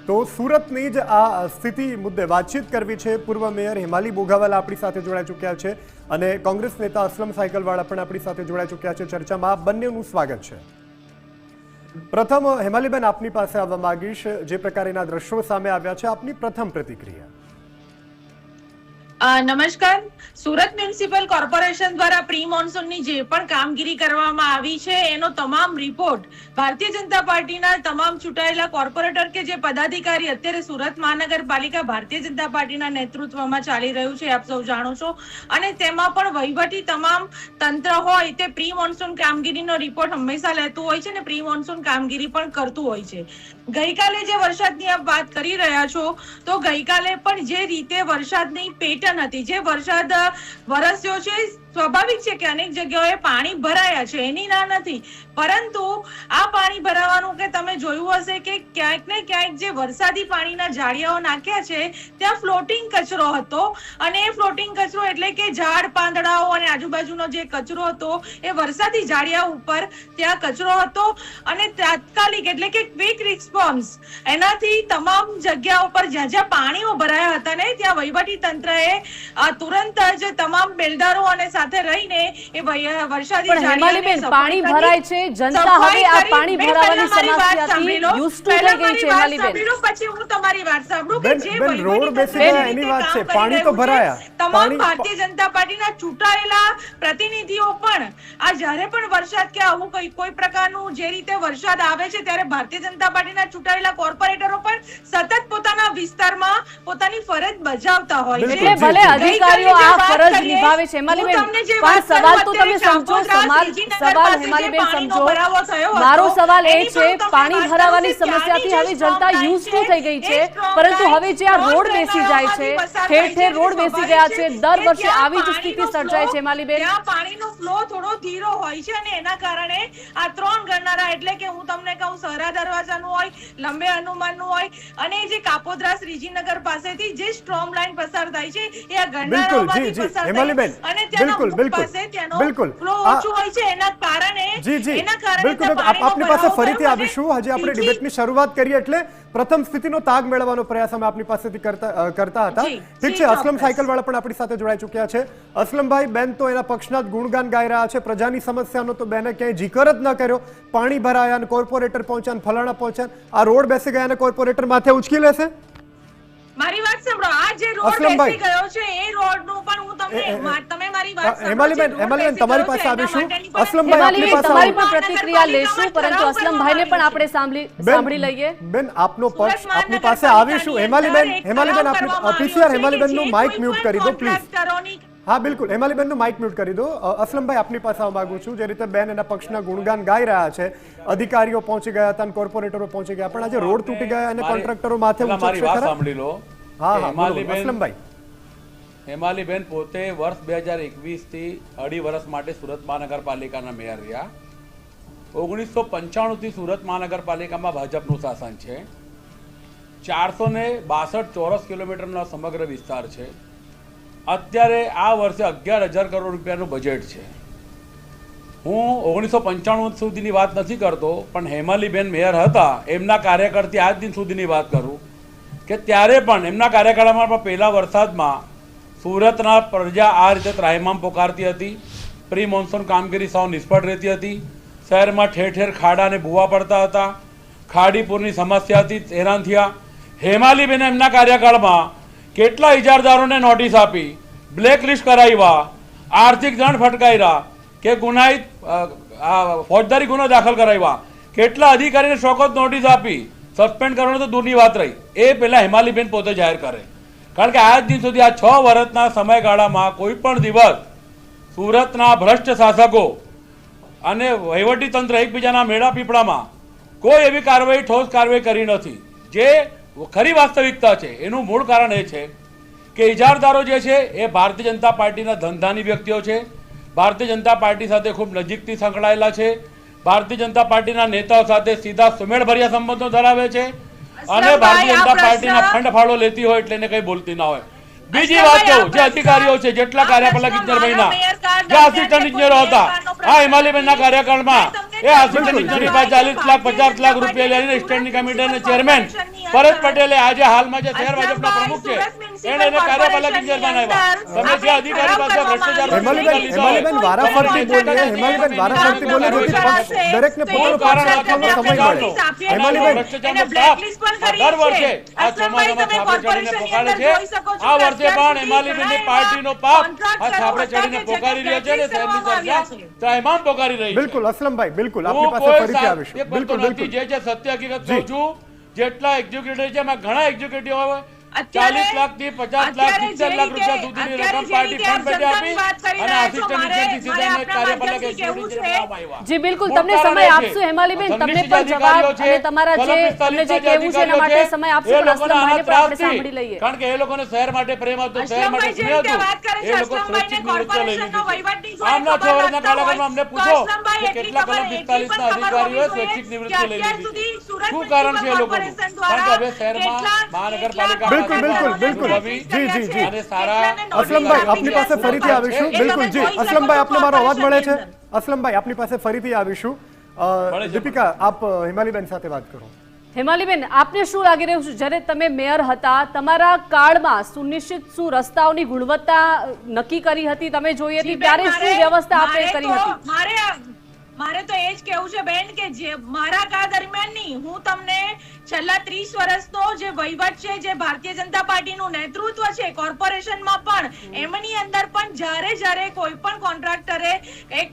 તો સુરતની જ આ સ્થિતિ મુદ્દે વાતચીત કરવી છે। પૂર્વ મેયર હેમાલી બોઘાવાલા આપણી સાથે જોડાઈ ચૂક્યા છે અને કોંગ્રેસ નેતા અસલમ સાયકલવાળા પણ આપણી સાથે જોડાઈ ચૂક્યા છે। ચર્ચામાં આપ બંનેનું સ્વાગત છે। પ્રથમ હેમાલીબેન, આપની પાસે આવવા માંગીશ। જે પ્રકારના દ્રશ્યો સામે આવ્યા છે, આપની પ્રથમ પ્રતિક્રિયા। નમસ્કાર। સુરત મ્યુનિસિપલ કોર્પોરેશન દ્વારા પ્રી મોન્સૂનની જે પણ કામગીરી કરવામાં આવી છે એનો તમામ રિપોર્ટ ભારતીય જનતા પાર્ટીના તમામ ચૂંટાયેલા કોર્પોરેટર કે જે પદાધિકારી અત્યારે સુરત મહાનગરપાલિકા ભારતીય જનતા પાર્ટીના નેતૃત્વમાં ચાલી રહ્યું છે, આપ સૌ જાણો છો, અને તેમાં પણ વહીવટી તમામ તંત્ર હોય તે પ્રી મોન્સૂન કામગીરીનો રિપોર્ટ હંમેશા લેતું હોય છે ને પ્રી મોન્સૂન કામગીરી પણ કરતું હોય છે। ગઈકાલે જે વરસાદની આપ વાત કરી રહ્યા છો, તો ગઈકાલે પણ જે રીતે વરસાદની પેટર્ન હતી, જે વરસાદ વરસ્યો છે, સ્વાભાવિક છે કે અનેક જગ્યાએ પાણી ભરાયા છે, એની ના નથી, પરંતુ આ પાણી ભરાવાનું કે તમે જોયું હશે કે ક્યાંક ને ક્યાંક જે વરસાદી પાણીના જાળિયાઓ નાખ્યા છે ત્યાં ફ્લોટિંગ કચરો હતો, અને એ ફ્લોટિંગ કચરો એટલે કે ઝાડ પાંદડાઓ અને આજુબાજુનો જે કચરો હતો એ વરસાદી જાળિયા ઉપર ત્યાં કચરો હતો, અને તાત્કાલિક એટલે કે ક્વિક રિસ્પોન્સ એનાથી તમામ જગ્યાઓ પર જ્યાં જ્યાં પાણીઓ ભરાયા હતા ને ત્યાં વહીવટી તંત્રએ તુરંત જ તમામ બિલ્ડરો અને સાથે રહીને એ વરસાદી જાળિયાને પાણી ભરાય છે, જનતા હવે આ પાણી ભરાવાની સમસ્યાથી યુઝ ટુ થઈ ગઈ છે। હેમાલીબેન, પછી હું તમારી વાત સાંભળું કે જે રોડ બેસી ગયા એની વાત છે, પાણી તો ભરાયા, તમામ ભારતીય જનતા પાર્ટીના ચૂંટાયેલા પ્રતિનિધિઓ પણ આ જ્યારે પણ વરસાદ કે આવું કોઈ પ્રકારનું જે રીતે વરસાદ આવે છે ત્યારે ભારતીય જનતા પાર્ટીના ચૂંટાયેલા કોર્પોરેટરો પણ સતત પોતાના વિસ્તારમાં પોતાની ફરજ બજાવતા હોય છે। ભલે અધિકારીઓ આ ફરજ નિભાવે છે હેમાલીબેન, પણ સવાલ તો તમે સમજો, સવાલ હેમાલીબેન સમજો, મારો સવાલ એ છે પાણી ભરાવાની સમસ્યાથી હવે જનતા યુઝ ટુ થઈ ગઈ છે, પરંતુ હવે જે આ રોડ બેસી જાય છે, ઠેર ઠેર રોડ બેસી ગયા છે, દર વર્ષે આવી જ સ્થિતિ સર્જાય છે હેમાલીબેન। ત્યાં પાણીનો ફ્લો થોડો ધીરો હોય છે અને એના કારણે આ ત્રણ ગણનારા એટલે કે હું તમને કહું સહરા દરવાજાનું હોય, લંબે હનુમાનનું હોય, અને જે કાપોદ્રા શ્રીજીનગર પાસેથી જે સ્ટ્રોમ લાઈન પસાર થાય છે એ આ ગણનારાઓમાંથી પસાર થાય છે, અને ત્યાંના પાસે ત્યાંનો ફ્લો ઓછો હોય છે, એના કારણે આપની પાસે ફરીથી આવીશું। હજી આપણે ડિબેટની શરૂઆત કરીએ એટલે પ્રથમ સ્થિતિનો તાગ મેળવવાનો પ્રયાસ અમે આપની પાસેથી કરતા હતા। ઠીક છે, અસલમ સાયકલવાળા પણ આપણી સાથે જોડાઈ ચૂક્યા છે। અસલમભાઈ, બેન તો એના પક્ષના જ ગુણગાન ગાઈ રહ્યા છે, પ્રજાની સમસ્યાનો તો બેને ક્યાંય જીકર જ ન કર્યો। પાણી ભરાયા અને કોર્પોરેટર પહોંચ્યા, ફલાણા પહોંચ્યા, આ રોડ બેસી ગયા અને કોર્પોરેટર માથે ઉચકી લેશે? મારી વાત સાંભળો, આ જે રોડ બેસી ગયો છે એ રોડનું પણ હું તમને તમે મારી વાત હેમાલીબેન તમારી પાસે આવીશું। અસલમભાઈ આપની પાસે તમારી પણ પ્રતિક્રિયા લેશું, પરંતુ અસલમભાઈને પણ આપણે સાંભળી લઈએ। બેન, આપનો પક્ષ આપની પાસે આવીશું। હેમાલીબેન આપની પીસીઆર હેમાલીબેનનું માઇક મ્યુટ કરી દો પ્લીઝ। હા બિલકુલ, હેમાલીબેનનું માઇક મ્યુટ કરી દો। અસલમભાઈ આપની પાસે આવવા માંગુ છું। જે રીતે બેન એના પક્ષના ગુણગાન ગાઈ રહ્યા છે, અધિકારીઓ પહોંચી ગયા હતા અને કોર્પોરેટરો પહોંચી ગયા, પણ આજે રોડ તૂટી ગયા અને કોન્ટ્રાક્ટરો માથે મારી વાત સાંભળી લો। અસલમભાઈ, હેમાલીબેન પોતે વર્ષ 2021 થી 2.5 વર્ષ માટે સુરત મહાનગરપાલિકાના મેયર રહ્યા। 1995 થી સુરત મહાનગરપાલિકામાં ભાજપનું શાસન છે। 462 ચોરસ કિલોમીટરનો સમગ્ર વિસ્તાર છે। અત્યારે આ વર્ષે 11,000 કરોડ રૂપિયાનું બજેટ છે। હું 1995 સુધીની વાત નથી કરતો, પણ હેમાલીબેન મેયર હતા એમના કાર્યકાળથી આજ દિન સુધીની વાત કરું કે ત્યારે પણ એમના કાર્યકાળમાં પણ પહેલા વરસાદમાં સુરતના પ્રજા આ રીતે ત્રાહિમામ પોકારતી હતી। પ્રી મોન્સૂન કામગીરી સાવ નિષ્ફળ રહેતી હતી। શહેરમાં ઠેર ઠેર ખાડા અને ભૂવા પડતા હતા। ખાડીપુરની સમસ્યાથી હેરાન થયા। હેમાલીબેને એમના કાર્યકાળમાં કેટલા ઇજારદારોને નોટિસ આપી, બ્લેકલિસ્ટ કરાવ્યા, આર્થિક દંડ ફટકાર્યા કે ગુનાહિત ફોજદારી ગુનો દાખલ કરાવ્યા, કેટલા અધિકારીને ચોક્કસ નોટિસ આપી, સસ્પેન્ડ કરવાની તો દૂરની વાત રહી, એ પહેલા હેમાલીબેન પોતે જાહેર કરે। કારણ કે આજ દિન સુધી આ 6 વર્ષના સમયગાળામાં કોઈ પણ દિવસ સુરતના ભ્રષ્ટ શાસકો અને વહીવટી તંત્ર એકબીજાના મેળા પીપળામાં કોઈ એવી કાર્યવાહી, ઠોસ કાર્યવાહી કરી નથી। જે ખરી વાસ્તવિકતા છે એનું મૂળ કારણ એ છે કે ઇજારદારો જે છે એ ભારતીય જનતા પાર્ટીના ધંધાની વ્યક્તિઓ છે, ભારતીય જનતા પાર્ટી સાથે ખૂબ નજીકથી સંકળાયેલા છે, ભારતીય જનતા પાર્ટીના નેતાઓ સાથે સીધા સુમેળભર્યા સંબંધો ધરાવે છે, અને ભારતીય જનતા પાર્ટીના ફંડ ફાળો લેતી હોય એટલે એને કંઈ બોલતી ના હોય। બીજી વાત કહું, જે અધિકારીઓ છે, જેટલા કાર્યપાલક ઇજનેર બન્યા, જે આસિસ્ટન્ટ ઇજનેરો હતા, આ હિમાલયબેનના કાર્યકાળમાં એ આસિસ્ટન્ટ ઇજનેરની પાસે 40 લાખ 50 લાખ રૂપિયા લઈને સ્ટેન્ડિંગ કમિટીના ચેરમેન પરેશ પટેલે આજે હાલમાં જે શહેર ભાજપના પ્રમુખ છે એને કાર્યપાલક ઇજનેર બનાવ્યા. તમે જે અધિકારી પાસે ભ્રષ્ટાચાર હેમાલીબેન વારાફરતી બોલીએ, હેમાલીબેન વારાફરતી બોલીએ, જેથી પક્ષ દરેકને પોતાનો પક્ષ રાખવાનો સમય મળે. હેમાલીબેન દર વર્ષે આ ચોમાસામાં છાપરે ચડીને પોકારે છે. આ વર્ષે પણ હેમાલીબેનની પાર્ટીનો પાપ આ છાપરે ચડીને પોકારી રહ્યો છે અને શહેરની ચર્ચા તમામ પોકારી રહી છે. બિલકુલ અસલમભાઈ, બિલકુલ આપની પાસે ફરીથી આવીશું. બિલકુલ બિલકુલ જે છે સત્ય હકીકત કહું છું. જેટલા એક્ઝિક્યુટિવ છે એમાં ઘણા એક્ઝિક્યુટિવ આવે 40 લાખ થી 50 લાખ 70 લાખ રૂપિયા સુધીની રકમ પાર્ટી ફંડ પેટે આપી અને આસિસ્ટન્ટ ઇજનેરથી સીધા એક કાર્યપાલક એક્ઝિક્યુટિવ બનાવવામાં આવ્યા. જી બિલકુલ, તમને સમય આપશું હેમાલીબેન, તમને પણ જવાબ અને તમારા જે તમને જે કહેવું છે એના માટે સમય આપશું, પણ અસલમભાઈને પણ આપણે સાંભળી લઈએ. કારણ કે એ લોકોને શહેર માટે પ્રેમ હતો, શહેર માટે સ્નેહ હતું. એ લોકો સ્વૈચ્છિક નિવૃત્તિ લઈ લીધી. આમના 6 વર્ષના કાળાગાળામાં અમને પૂછો કે કેટલા કલમ 45 ના અધિકારીઓએ સ્વૈચ્છિક નિવૃત્તિ લઈ લીધી. શું કારણ છે એ લોકોનું? કારણ કે હવે શહેરમાં મહાનગરપાલિકા બિલકુલ બિલકુલ બિલકુલ જી જી જી અસલમભાઈ આપની પાસે ફરીથી આવીશું. બિલકુલ જી અસલમભાઈ, આપને મારો અવાજ મળે છે? અસલમભાઈ આપની પાસે ફરીથી આવીશું. દીપિકા, આપ હિમાલીબેન સાથે વાત કરો. હેમાલીબેન, આપને શું લાગી રહ્યું છે, જ્યારે તમે મેયર હતા તમારા કાળમાં સુનિશ્ચિત શું રસ્તાઓની ગુણવત્તા નક્કી કરી હતી, તમે જોઈ હતી, ત્યારે શું વ્યવસ્થા આપણે કરી હતી? મારે તો એ જ કેવું છે બેન કે જે મારા કાળ દરમિયાન નહીં, હું તમને છેલ્લા 30 વર્ષનો જે વહીવટ છે, જે ભારતીય જનતા પાર્ટીનું નેતૃત્વ છે કોર્પોરેશનમાં પણ, એમની અંદર પણ જ્યારે કોઈ પણ કોન્ટ્રાક્ટરે એક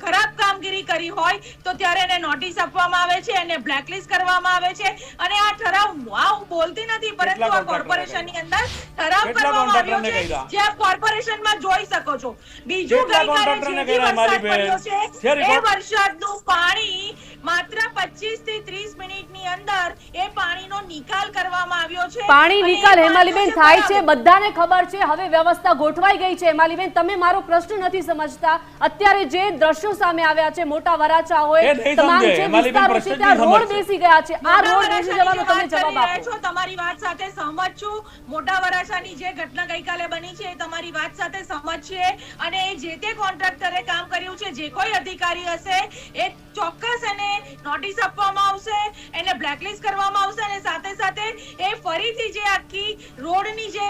ખરાબ કામગીરી કરી હોય તો ત્યારે એને નોટિસ આપવામાં આવે છે, એને બ્લેકલિસ્ટ કરવામાં આવે છે. અને આ ઠરાવ હું બોલતી નથી, પરંતુ આ કોર્પોરેશનની અંદર ઠરાવ કરવામાં આવ્યો છે, જે આપ કોર્પોરેશનમાં જોઈ શકો છો. બીજું ગઈકાલે જે વરસાદ પડ્યો છે એ વરસાદનું પાણી માત્ર 25 થી 30 મિનિટની અંદર એ પાણીનો નિકાલ કરવામાં આવ્યો છે. પાણી નિકાલ હેમાલીબેન થાય છે, બધાને ખબર છે. હવે વ્યવસ્થા ગોઠવાઈ ગઈ છે. હેમાલીબેન, તમે મારો પ્રશ્ન નથી સમજતા. અત્યારે જે દ્રશ્યો સામે આવ્યા છે, મોટા વરાછા હોય, તમામ જે વિસ્તારો છે ત્યાં રોડ બેસી ગયા છે. આ રોડ બેસી જવાનો તમે જવાબ આપો. તમારી વાત સાથે સહમત છું. મોટા વરાછાની જે ઘટના ગઈકાલે બની છે એ તમારી વાત સાથે સહમત છે. અને જે તે કોન્ટ્રાક્ટરે કામ કર્યું છે, જે કોઈ અધિકારી હશે, એ ચોક્કસ એને નોટિસ આપવામાં આવશે, એને બ્લેકલિસ્ટ કરવામાં આવશે અને સાથે સાથે એ ફરીથી જે આખી રોડની જે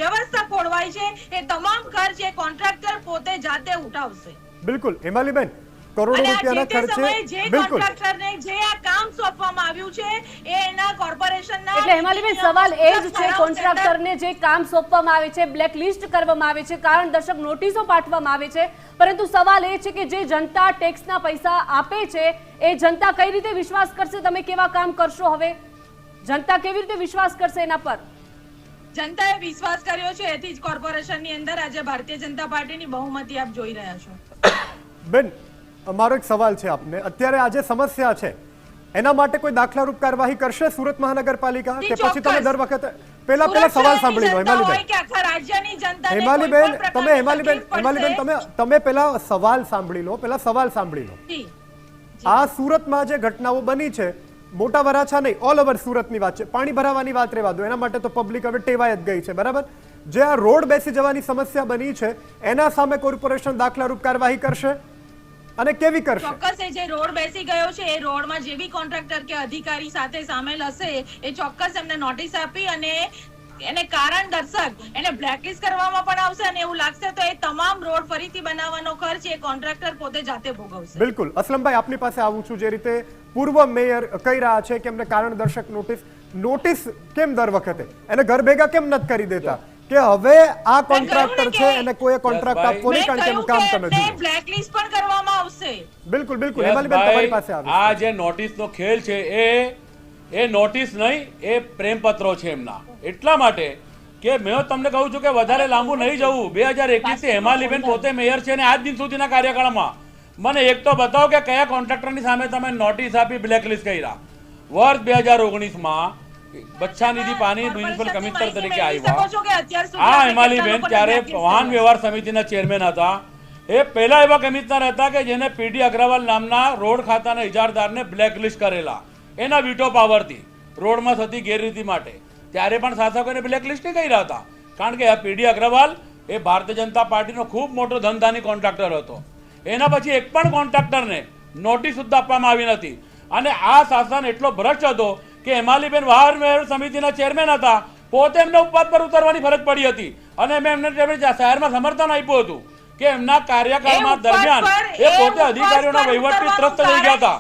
વ્યવસ્થા ખોરવાઈ છે એ તમામ ખર્ચ એ કોન્ટ્રાક્ટર પોતે જાતે ઉઠાવશે. બિલકુલ હેમાલીબેન, કરોડો રૂપિયાના ખર્ચે બિલકુલ કોન્ટ્રાક્ટરને જે આ કામ સોંપવામાં આવ્યું છે એ એના કોર્પોરેશનના એટલે હેમાલીબેન, સવાલ એ જ છે, કોન્ટ્રાક્ટરને જે કામ સોંપવામાં આવે છે, બ્લેકલિસ્ટ કરવામાં આવે છે, કારણ દર્શક નોટિસો પાઠવવામાં આવે છે, પરંતુ સવાલ એ છે કે જે જનતા ટેક્સના પૈસા આપે છે એ જનતા કઈ રીતે વિશ્વાસ કરશે? તમે કેવા કામ કરશો? હવે જનતા કેવી રીતે વિશ્વાસ કરશે એના પર? જનતાએ વિશ્વાસ કર્યો છે, એથી જ કોર્પોરેશનની અંદર આજે ભારતીય જનતા પાર્ટીની બહુમતી આપ જોઈ રહ્યા છો. બેન, મારો એક સવાલ છે આપને. અત્યારે આ જે સમસ્યા છે એના માટે કોઈ દાખલારૂપ કાર્યવાહી કરશે સુરત મહાનગરપાલિકા કે પછી તમે દર વખતે પેલા સવાલ સાંભળી લો? હેમાલીબેન, તમે પેલા સવાલ સાંભળી લો. આ સુરતમાં જે ઘટનાઓ બની છે, મોટા વરાછા નહીં, ઓલ ઓવર સુરતની વાત છે. પાણી ભરાવાની વાત રહેવા દો, એના માટે તો પબ્લિક હવે ટેવાઈ જ ગઈ છે, બરાબર? જે આ રોડ બેસી જવાની સમસ્યા બની છે એના સામે કોર્પોરેશન દાખલારૂપ કાર્યવાહી કરશે અને કેવી કરશે? ચોક્કસ એ જે રોડ બેસી ગયો છે એ રોડમાં જે બી કોન્ટ્રાક્ટર કે અધિકારી સાથે સામેલ હશે એ ચોક્કસ એમને નોટિસ આપી અને એને કારણ દર્શક એને બ્લેકલિસ્ટ કરવામાં પણ આવશે અને એવું લાગશે તો એ તમામ રોડ ફરીથી બનાવવાનો ખર્ચ એ કોન્ટ્રાક્ટર પોતે જાતે ભોગવશે. બિલકુલ. અસલમભાઈ, આપની પાસે આવું છું. જે રીતે પૂર્વ મેયર કહી રહ્યા છે કે એમને કારણ દર્શક નોટિસ કેમ દર વખતે એને ઘર ભેગા કેમ નથી કરી દેતા કે હવે આ કોન્ટ્રાક્ટર છે એને કોઈ કોન્ટ્રાક્ટ આપવો નહીં કારણ કે એનું કામ તમે જુઓ. બ્લેકલિસ્ટ પણ કરવામાં આવશે. બિલકુલ બિલકુલ. હેમાલીબેન, તમારી પાસે આવે આ જે નોટિસનો ખેલ છે એ નોટિસ નહીં, એ પ્રેમપત્રો છે એમના. એટલા માટે કે મેં તમને કહું છું કે વધારે લાંબુ નહીં જવું. 2021 થી હેમાલીબેન પોતે મેયર છે અને આજ દિન સુધીના કાર્યકાળમાં મને એક તો બતાવો કે કયા કોન્ટ્રાક્ટરની સામે તમે નોટિસ આપી, બ્લેકલિસ્ટ કર્યા. વર્ષ 2019માં બચ્છાનિધિ પાની મ્યુનિસિપલ કમિશનર તરીકે આવ્યા. આ હેમાલીબેન ત્યારે વાહન વ્યવહાર સમિતિના ચેરમેન હતા. એ પહેલા એવા કમિશનર હતા કે જેને પીડી અગ્રવાલ નામના રોડ ખાતાના ઇજારદારને બ્લેકલિસ્ટ કરેલા એના વીટો પાવરથી રોડમાં થતી ગેરરીતિ માટે. ત્યારે પણ શાસકોને બ્લેકલિસ્ટ કર્યા હતા કારણ કે પીડી અગ્રવાલ એ ભારતીય જનતા પાર્ટીનો ખૂબ મોટો ધંધાની કોન્ટ્રાક્ટર હતો. એના પછી એક પણ કોન્ટ્રાક્ટરને નોટિસ સુદ્ધા આપવામાં આવી નથી. અને આ શાસન એટલો ભ્રષ્ટ હતો કે હેમાલીબેન વાહન વ્યવહાર સમિતિના ચેરમેન હતા, પોતે એમને ઉપવાસ પર ઉતરવાની ફરજ પડી હતી અને મેં એમને શહેરમાં સમર્થન આપ્યું હતું કે એમના કાર્યકાળમાં દરમિયાન એ પોતે અધિકારીઓના વહીવટથી ત્રસ્ત થઈ ગયા હતા.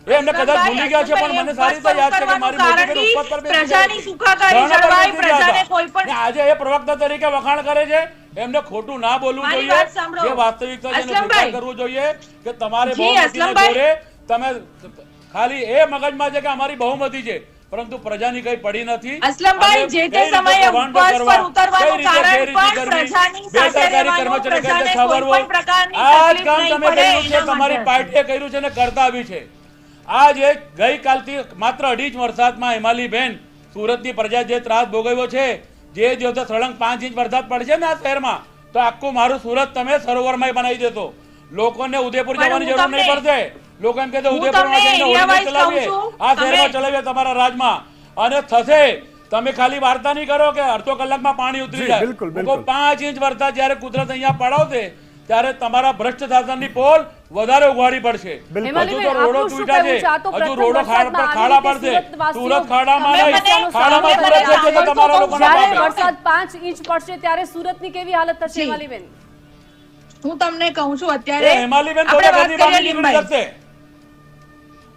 એ એમને કદાચ ભૂલી ગયા છે, પણ મને સારી રીતે યાદ છે કે મારી મોટી બેન ઉપવાસ પર પ્રજાની સુખાકારી જળવાય, પ્રજાને કોઈ પણ આજે એ પ્રવક્તા તરીકે વખાણ કરે છે. એમને ખોટું ના બોલવું જોઈએ, જે વાસ્તવિકતા છે એનો સ્વીકાર કરવો જોઈએ કે તમારે બહુમતીને જોડે તમે ખાલી એ મગજમાં છે કે અમારી બહુમતી છે, પરંતુ પ્રજાની કઈ પડી નથી. અસલમભાઈ, જે તે સમયે ઉપવાસ પર ઉતરવાનું કારણ પણ પ્રજાની સાથે રહેવાનું, પ્રજાને કોઈ પણ પ્રકારની તકલીફ નહીં પડે એના તમારી માટે. પાર્ટીએ કર્યું છે અને કરતા આવી છે. આજે ગઈકાલથી માત્ર 2.5 વર્ષમાં હેમાલીબેન સુરતની પ્રજા જે ત્રાસ ભોગવ્યો છે, જે દિવસે સળંગ 5 ઇંચ વરસાદ પડશે ને આ શહેરમાં, તો આખું મારું સુરત તમે સરોવરમય બનાવી દેશો. લોકોને ઉદયપુર જવાની જરૂર નહીં પડશે. લોકો એમ કહે છે ઉદયપુરમાં જઈને હોળી ચલાવીએ, આ શહેરમાં ચલાવીએ તમારા રાજમાં, અને થશે. તમે ખાલી વાર્તા નહીં કરો કે અડધો કલાકમાં પાણી ઉતરી જાય. 5 ઇંચ વરસાદ જયારે કુદરત અહીંયા પડાવશે ત્યારે તમારા ભ્રષ્ટ શાસનની પોલ વધારે ઉઘાડી પડશે. હજુ તો રોડો તૂટ્યા છે, હજુ રોડો ખાડા પડશે. સુરત ખાડામાં નહીં, ખાડામાં સુરત છે તો તમારા લોકોના જ્યારે પાપે. વરસાદ 5 ઇંચ પડશે ત્યારે સુરતની કેવી હાલત થશે હેમાલીબેન? હું તમને કહું છું, અત્યારે હેમાલીબેન આપણે થોડા વાત ઘરની કરીએ બહાર નીકળી લીંબાઈ. શકશે.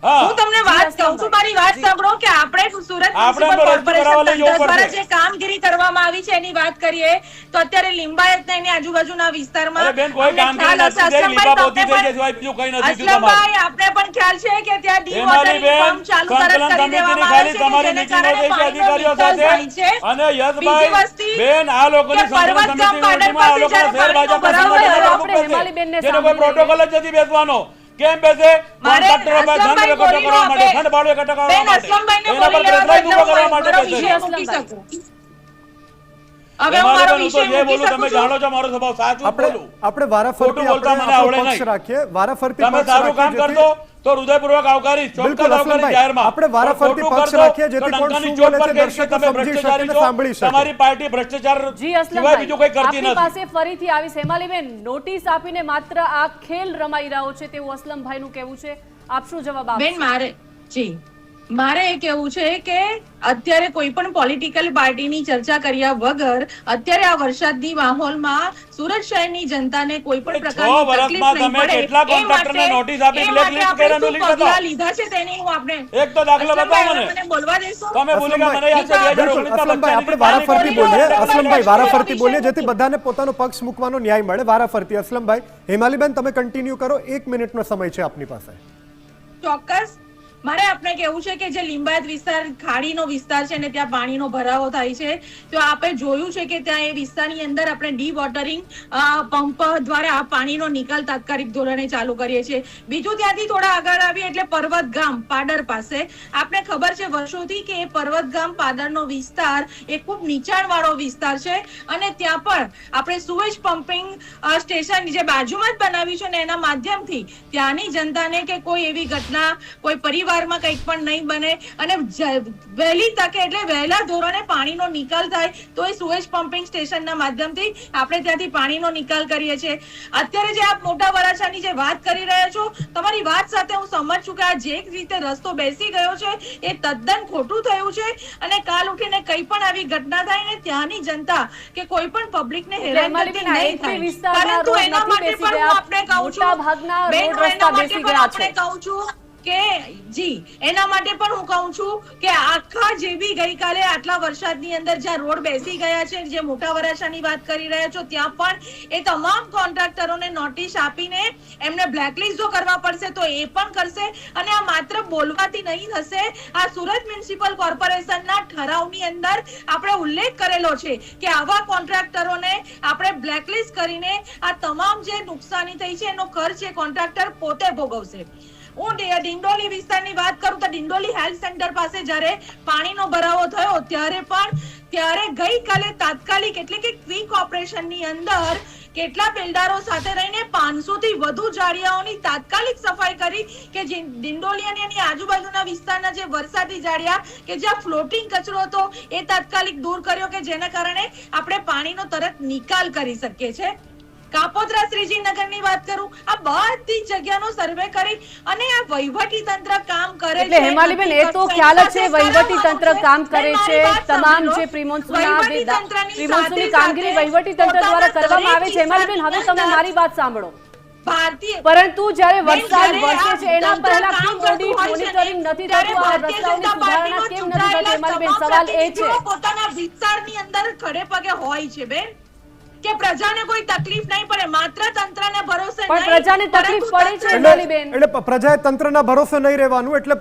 હા, હું તમને વાત કહું છું, મારી વાત સાંભળો કે આપણે સુરત આપણે મ્યુનિસિપલ રસ્તો કરાવવા લઈ જવું કોર્પોરેશન દ્વારા પડશે. જે કામગીરી કરવામાં આવી છે એની વાત કરીએ તો અત્યારે લિંબાયત એની આજુબાજુના વિસ્તારમાં અરે બેન, કોઈ અમને કામગીરી ખ્યાલ હશે. નથી થઈ, લીપા પોતી થઈ અસલમભાઈ, છે, સિવાય બીજું કંઈ નથી થયું તમારે. અસલમભાઈ, આપણે પણ ખ્યાલ છે કે ત્યાં ડિવોટરિંગ હેમાલીબેન, પંપ ચાલુ તરત સંકલન કરી દેવામાં સમિતિની આવે ખાલી છે કે તમારી જેને મીટિંગો કારણે થઈ છે પાણીનો અધિકારીઓ નિકાલ થાય સાથે. છે. અને યશભાઈ, બીજી વસ્તુ બેન, આ લોકોની કે સંકલન પર્વતગામ સમિતિની પાડર મીટિંગમાં આ પાસે લોકોના જ્યારે શહેર પાણીનો ભાજપના ભરાવો ભરાવો આપણે સંગઠનો બેસે. હેમાલીબેનને જેનો કોઈ સાંભળી પ્રોટોકોલ જ નથી બેસવાનો. કેમ બેસે? કોન્ટ્રાક્ટરો પર ધન એકઠો કરવા માટે, ખંડ ભાડું એકઠો કરવા બેન, માટે, અસલમભાઈને એના પર બોલી પ્રેશરાઇઝ લેવા ઊભો કરવા માટે મારો બેસે. વિષય મૂકી શકું. હવે હું મારો હેમાલીબેન, હું તો વિષય જે મૂકી બોલું તમે શકું છું. જાણો છો મારો સ્વભાવ સાચું બોલું. આપણે વારાફરતી ખોટું બોલતા આપણે મને આવડે આપણો પક્ષ નહીં. રાખીએ, વારાફરતી તમે પક્ષ સારું કામ રાખીએ કરતો તો હૃદયપૂર્વક આવકારી, ચોક્કસ બિલકુલ, આવકારી અસલમભાઈ, જાહેરમાં. આપણે વારાફરતી ખોટું પક્ષ કરતો રાખીએ જેથી તો કોણ ડંકાની શું ચોટ બોલે પર છે કહીશ કે દર્શકો તમે સમજી શકે ભ્રષ્ટાચારી અને છો. સાંભળી શકે. તમારી પાર્ટી ભ્રષ્ટાચાર જી સિવાય અસલમભાઈ, બીજું કોઈ કરતી આપની નથી. પાસે ફરીથી આવીશ. હેમાલીબેન, નોટિસ આપીને માત્ર આ ખેલ રમાઈ રહ્યો છે તેવું અસલમભાઈનું કહેવું છે. આપ શું જવાબ આપશો? બેન, મારે એ કહેવું છે કે અત્યારે કોઈ પણ પોલિટિકલ પાર્ટીની ચર્ચા કર્યા વગર અત્યારે આ વરસાદની માહોલમાં સુરત શહેરની જનતાને કોઈ પણ પ્રકારની 6 વર્ષમાં તકલીફ નહીં તમે પડે કેટલા એ કોન્ટ્રાક્ટરને માટે- નોટિસ આપી, એ blacklist માટે આપણે કર્યાનું શું લીધા હતા? પગલાં લીધા છે તેની હું આપણે એક તો દાખલો બતાવો મને. મને બોલવા દેશો? તમે ભૂલી ગયા, મને યાદ છે બિલકુલ, 2019 અસલમભાઈ, આપણે વારાફરતી બોલીએ. અસલમભાઈ, વારાફરતી બોલીએ જેથી બધાને પોતાનો પક્ષ મૂકવાનો ન્યાય મળે. વારાફરતી. અસલમભાઈ, હેમાલીબેન, તમે કન્ટિન્યુ કરો. 1 મિનિટનો સમય છે આપની પાસે. ચોક્કસ. મારે આપણે કેવું છે કે જે લિંબાયત વિસ્તાર ખાડીનો વિસ્તાર છે ને ત્યાં પાણીનો ભરાવો થાય છે, તો આપણે જોયું છે કે ત્યાં એ વિસ્તારની અંદર આપણે ડી વોટરિંગ પંપ દ્વારા આ પાણીનો નિકાલ તાત્કાલિક ધોરણે ચાલુ કરીએ છીએ. બીજું, ત્યાંથી થોડા આગળ આવીએ એટલે પર્વત ગામ પાદર પાસે આપણે ખબર છે વર્ષોથી કે એ પર્વત ગામ પાદરનો વિસ્તાર એ ખૂબ નીચાણવાળો વિસ્તાર છે અને ત્યાં પણ આપણે સુએજ પમ્પિંગ સ્ટેશન જે બાજુમાં જ બનાવ્યું છે ને એના માધ્યમથી ત્યાંની જનતાને કે કોઈ એવી ઘટના કોઈ પરિવારમાં કંઈક પણ નહીં બને અને વહેલી તકે એટલે વહેલા ધોરણે પાણીનો નિકાલ થાય તો એ સુએજ પમ્પિંગ સ્ટેશનના માધ્યમથી આપણે ત્યાંથી પાણીનો નિકાલ કરીએ છીએ. અત્યારે જે આપ મોટા વરાછાની જે વાત કરી રહ્યા છો, તમારી વાત સાથે હું સમજ છું કે આ જે રીતે રસ્તો બેસી ગયો છે એ તદ્દન ખોટું થયું છે અને કાલ ઉઠીને કંઈ પણ આવી ઘટના થાય ને ત્યાંની જનતા કે કોઈ પણ પબ્લિકને હેરાનગતિ નહીં થાય, પરંતુ એના માટે પણ હું આપણે કહું છું બેન, એના માટે પણ આપણે કહું છું કે એના માટે પણ હું કહું છું કે આખા જે બી ગઈકાલે આટલા વરસાદની અંદર જ્યાં રોડ બેસી ગયા છે, જે મોટા વરાછાની વાત કરી રહ્યા છો, ત્યાં પણ એ તમામ કોન્ટ્રાક્ટરોને નોટિસ આપીને એમને બ્લેકલિસ્ટ જો કરવા પડશે તો એ પણ કરશે અને આ માત્ર બોલવાથી નહીં થશે. આ સુરત મ્યુનિસિપલ કોર્પોરેશનના ઠરાવની અંદર આપણે ઉલ્લેખ કરેલો છે કે આવા કોન્ટ્રાક્ટરોને આપણે બ્લેકલિસ્ટ કરીને આ તમામ જે નુકસાની થઈ છે એનો ખર્ચ એ કોન્ટ્રાક્ટર પોતે ભોગવશે. હું ડિંડોલી વિસ્તારની વાત કરું તો ડિંડોલી હેલ્થ સેન્ટર પાસે જ્યારે પાણીનો ભરાવો થયો ત્યારે ગઈકાલે તાત્કાલિક એટલે કે ક્વિક ઓપરેશનની અંદર કેટલા બિલ્ડરો સાથે રહીને 500 થી વધુ જાળિયાઓની તાત્કાલિક સફાઈ કરી કે ડિંડોલી અને એની આજુબાજુના વિસ્તારના જે વરસાદી જાળિયા કે જ્યાં ફ્લોટિંગ કચરો હતો એ તાત્કાલિક દૂર કર્યો કે જેના કારણે આપણે પાણીનો તરત નિકાલ કરી શકીએ છીએ। કાપોદ્રા શ્રીજીનગરની વાત કરું, આ બધી જગ્યાનો સર્વે કરી અને આ વહીવટી તંત્ર કામ કરે છે। એટલે હેમાલીબેન એ તો ખ્યાલ જ છે વહીવટી તંત્ર કામ કરે છે, તમામ જે પ્રીમોન્સૂનની કામગીરી વહીવટી તંત્ર દ્વારા કરવામાં આવે છે। હેમાલીબેન હવે તમે મારી વાત સાંભળો, પરંતુ જ્યારે વરસાદ વરસે છે એના પહેલા કેમ ઓડિટ મોનિટરિંગ નથી થતું, આ રસ્તાઓની સુધારણા કેમ નથી થતી? હેમાલીબેન સવાલ એ છે પોતાના વિસ્તારની અંદર ખડે પગે હોય છે બેન કે પ્રજાને કોઈ તકલીફ નહીં પડે, માત્ર તંત્રને ભરોસે પણ પ્રજાને તકલીફ પડે છે હેમાલીબેન। એટલે પ્રજાએ તંત્રના ભરોસે નહીં રહેવાનું, એટલે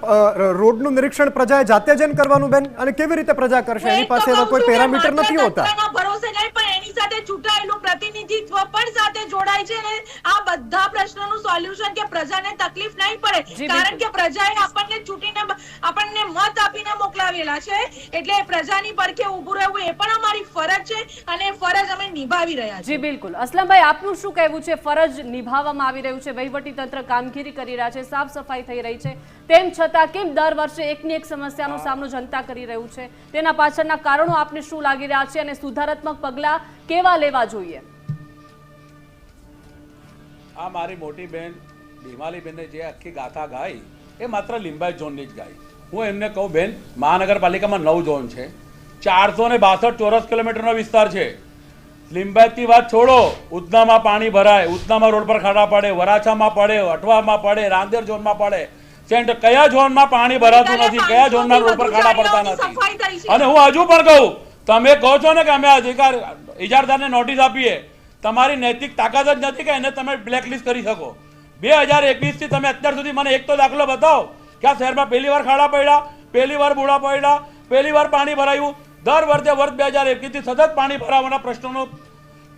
રોડનું નિરીક્ષણ પ્રજાએ જાતે જ કરવાનું બેન, અને કેવી રીતે પ્રજા કરશે? એની પાસે એવા કોઈ પેરામીટર નથી હોતા। તંત્રના ભરોસે નહીં પણ એની સાથે ચૂંટાયેલું પ્રતિનિધિત્વ પણ સાથે જોડાય છે ને આ બધા પ્રશ્નોનું સોલ્યુશન કે પ્રજાને તકલીફ નહીં પડે, કારણ કે પ્રજાએ આપણને ચૂંટીને આપણને મત આપીને મોકલાવેલા છે, એટલે પ્રજાની પડખે ઊભું રહેવું એ પણ અમારી ફરજ છે અને ફરજ અમે નિભાવી રહ્યા છે। જી બિલકુલ। અસલમભાઈ આપનું શું કહેવું છે? ફરજ નિભાવવામાં આવી રહ્યું છે, વહીવટી તંત્ર કામગીરી કરી રહ્યા છે, સાફ સફાઈ થઈ રહી છે, તેમ છતાં કેમ દર વર્ષે એકની એક સમસ્યાનો સામનો જનતા કરી રહ્યું છે? તેના પાછળના કારણો આપને શું લાગી રહ્યા છે અને સુધારાત્મક પગલાં કેવા લેવા જોઈએ? આ મારી મોટી બેન હિમાલીબેને જે આખી ગાથા ગાઈ એ માત્ર લિંબાયત ઝોનની જ ગાઈ। હું એમને કહું બેન, મહાનગરપાલિકામાં 9 ઝોન છે, 462 ચોરસ કિલોમીટરનો વિસ્તાર છે। લિંબાયતની વાત છોડો, ઉધનામાં પાણી ભરાય, ઉધનામાં રોડ પર ખાડા પડે, વરાછામાં પડે, અઠવામાં પડે, રાંદેર ઝોનમાં પડે, સેન્ટ કયા ઝોનમાં પાણી ભરાતું નથી, કયા ઝોનમાં રોડ પર ખાડા પડતા નથી? અને હું હજુ પણ કહું, તમે કહો છો ને કે અમે ઇજારદારને નોટિસ આપીએ, તમારી નૈતિક તાકાત જ નથી કે એને તમે બ્લેકલિસ્ટ કરી શકો। 2021 થી તમે અત્યાર સુધી મને એક તો દાખલો બતાવો કે આ શહેરમાં પહેલી વાર ખાડા પડ્યા, પહેલી વાર બુડા પડ્યા, પહેલી વાર પાણી ભરાયું? દર વર્ષે વર્ષ 2021 થી સતત પાણી ભરાવાના પ્રશ્નોનો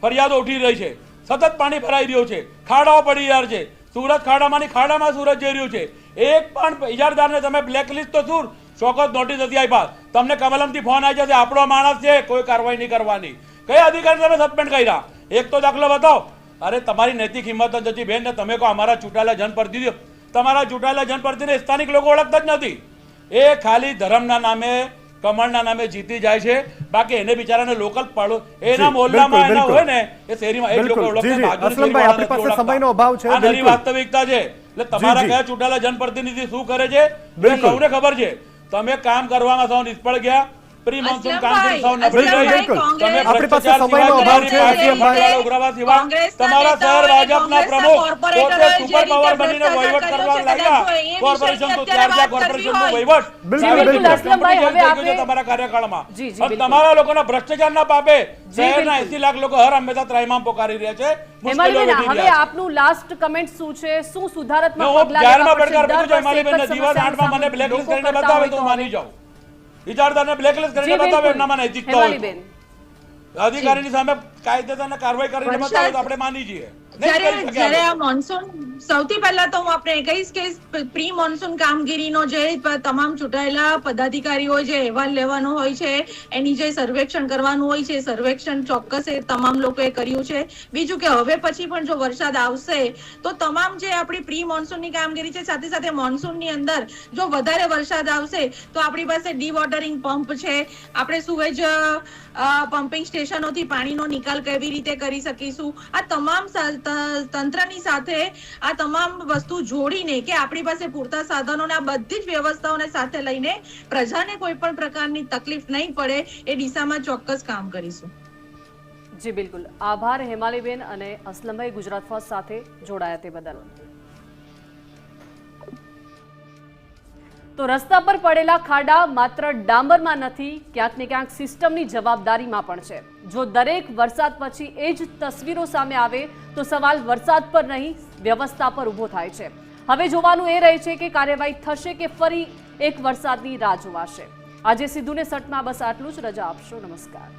ફરિયાદો ઉઠી રહી છે, સતત પાણી ભરાઈ રહ્યું છે, ખાડાઓ પડી રહ્યા છે, સુરત ખાડામાંની ખાડામાં સુરત જઈ રહ્યું છે। એક પણ ઇજારદારને તમે બ્લેકલિસ્ટ તો શું ચોક્કસ નોટિસ નથી આપ્યા? તમને કમલમથી ફોન આવી જશે, આપણો માણસ છે, કોઈ કાર્યવાહી નહીં કરવાની। કયા અધિકારી તમે સસ્પેન્ડ કર્યા? એક તો દાખલો બતાવો। અરે તમારી નૈતિક હિંમત જ નથી બેન ને તમે કહો અમારા ચૂંટાયેલા જનપ્રતિનિધિ, તમારા ચૂંટાયેલા જનપ્રતિનિધિ સ્થાનિક લોકો ઓળખતા જ નથી। એ ખાલી ધર્મના નામે, કમળના નામે જીતી જાય છે, બાકી એને બિચારાને લોકલ પાડો એના મોહલ્લામાં એના હોય ને એ શહેરીમાં એ લોકો ઓળખતા। આ નવી વાસ્તવિકતા છે, એટલે તમારા કયા ચૂંટાયેલા જનપ્રતિનિધિ શું કરે છે સૌને ખબર છે। તમે કામ કરવામાં સૌ નિષ્ફળ ગયા, પ્રી મોન્સૂન કામગીરી સૌ નબળી રહી, તમે ભ્રષ્ટાચાર સિવાય ઉગ્રવાદ સિવાય તમારા શહેર ભાજપના પ્રમુખ પોતે સુપર પાવર બનીને વહીવટ કરવા લાગ્યા। કોર્પોરેશન તો ત્યાર કોર્પોરેશનનો વહીવટ તમારા કાર્યકાળમાં તમારા લોકોના ભ્રષ્ટાચારના પાપે શહેરના 80 લાખ લોકો હર હંમેશા ત્રાહિમામ પોકારી રહ્યા છે। હવે આપનું લાસ્ટ કમેન્ટ શું છે? શું સુધારાત્મક પગલાં લેવા પડશે? દિવસ 8 માં મને બ્લેકલિસ્ટ કરીને બતાવે તો માની જાઉં, ઇજારદારને બ્લેકલિસ્ટ કરીને બતાવે એમનામાં નૈતિકતા હોય, અધિકારીની સામે કાયદેસરના કાર્યવાહી કરીને બતાવે તો આપણે માની જઈએ। જ્યારે આ મોન્સૂન, સૌથી પહેલા તો હું આપણે કહીશ કે પ્રી મોન્સૂન કામગીરીનો જે તમામ ચૂંટાયેલા પદાધિકારીઓ જે અહેવાલ લેવાનો હોય છે, એની જે સર્વેક્ષણ કરવાનું હોય છે, સર્વેક્ષણ ચોક્કસ એ તમામ લોકોએ કર્યું છે। બીજું કે હવે પછી પણ જો વરસાદ આવશે તો તમામ જે આપણી પ્રી મોન્સૂનની કામગીરી છે, સાથે સાથે મોન્સૂનની અંદર જો વધારે વરસાદ આવશે તો આપણી પાસે ડીવોટરિંગ પંપ છે, આપણે સુએજ પમ્પિંગ સ્ટેશનોથી પાણીનો નિકાલ કેવી રીતે કરી શકીશું, આ તમામ તંત્રની સાથે આ તમામ વસ્તુ જોડીને કે આપણી પાસે પૂરતા સાધનોને આ બધી જ વ્યવસ્થાઓને સાથે લઈને પ્રજાને કોઈ પણ પ્રકારની તકલીફ નહીં પડે એ દિશામાં ચોક્કસ કામ કરીશું। જી બિલકુલ, આભાર હેમાલીબેન અને અસલમભાઈ ગુજરાત ફર્સ્ટ સાથે જોડાયા તે બદલ। તો રસ્તા પર પડેલા ખાડા માત્ર ડામરમાં નથી, ક્યાંક ને ક્યાંક સિસ્ટમની જવાબદારીમાં પણ છે। જો દરેક વરસાદ પછી એ જ તસવીરો સામે આવે તો સવાલ વરસાદ પર નહીં, વ્યવસ્થા પર ઊભો થાય છે। હવે જોવાનું એ રહે છે કે કાર્યવાહી થશે કે ફરી એક વરસાદની રાહ જોવાશે। આજે સીધુને સટમાં બસ આટલું જ, રજા આપશો, નમસ્કાર।